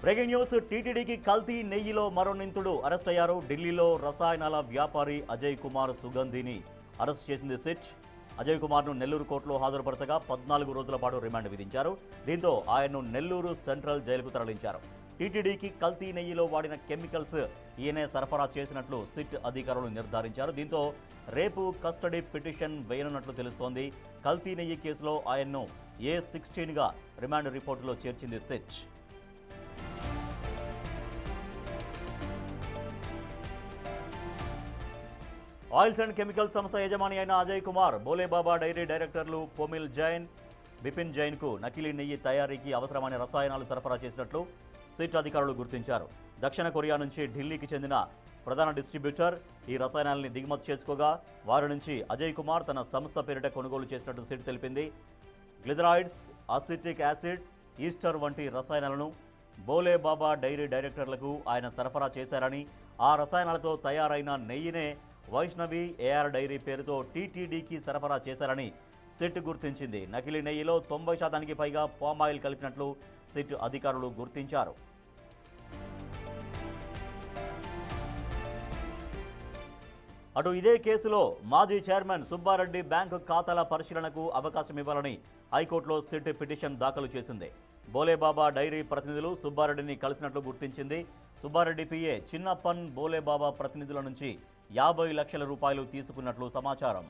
Breaking news టీటీడీకి కల్తీ నెయ్యిలో మరో నిందితుడు అరెస్ట్ అయ్యారు. ఢిల్లీలో రసాయనాల వ్యాపారి అజయ్ కుమార్ సుగంధిని అరెస్ట్ చేసింది సిట్. అజయ్ కుమార్ను నెల్లూరు కోర్టులో హాజరుపరచగా 14 రోజుల పాటు రిమాండ్ విధించారు. దీంతో ఆయన్ను నెల్లూరు సెంట్రల్ జైలుకు తరలించారు. టీటీడీకి కల్తీ నెయ్యిలో వాడిన కెమికల్స్ ఈయనే సరఫరా చేసినట్లు సిట్ అధికారులు నిర్ధారించారు. దీంతో రేపు కస్టడీ పిటిషన్ వేయనున్నట్లు తెలుస్తోంది. కల్తీ నెయ్యి కేసులో ఆయన్ను A16గా రిమాండ్ రిపోర్టులో చేర్చింది సిట్. ఆయిల్స్ అండ్ కెమికల్స్ సంస్థ యజమాని అయిన అజయ్ కుమార్, బోలేబాబా డైరీ డైరెక్టర్లు పొమిల్ జైన్, బిపిన్ జైన్కు నకిలీ నెయ్యి తయారీకి అవసరమైన రసాయనాలు సరఫరా చేసినట్లు సిట్ అధికారులు గుర్తించారు. దక్షిణ కొరియా నుంచి ఢిల్లీకి చెందిన ప్రధాన డిస్ట్రిబ్యూటర్ ఈ రసాయనాలని దిగుమతి చేసుకోగా వారి నుంచి అజయ్ కుమార్ తన సంస్థ పేరిట కొనుగోలు చేసినట్టు సిట్ తెలిపింది. గ్లిజరాయిడ్స్, అసిటిక్ యాసిడ్, ఈస్టర్ వంటి రసాయనాలను బోలేబాబా డైరీ డైరెక్టర్లకు ఆయన సరఫరా చేశారని, ఆ రసాయనాలతో తయారైన నెయ్యినే వైష్ణవి ఏఆర్ డైరీ పేరుతో టీటీడీకి సరఫరా చేశారని సిట్ గుర్తించింది. నకిలీ నెయ్యిలో 90% పైగా పామాయిల్ కలిపినట్లు సిట్ అధికారులు గుర్తించారు. అటు ఇదే కేసులో మాజీ చైర్మన్ సుబ్బారెడ్డి బ్యాంకు ఖాతాల పరిశీలనకు అవకాశం ఇవ్వాలని హైకోర్టులో సిట్ పిటిషన్ దాఖలు చేసింది. బోలేబాబా డైరీ ప్రతినిధులు సుబ్బారెడ్డిని కలిసినట్లు గుర్తించింది. సుబ్బారెడ్డి పిఏ చిన్నప్పన్ బోలేబాబా ప్రతినిధుల నుంచి 50 లక్షల రూపాయలు తీసుకున్నట్లు సమాచారం.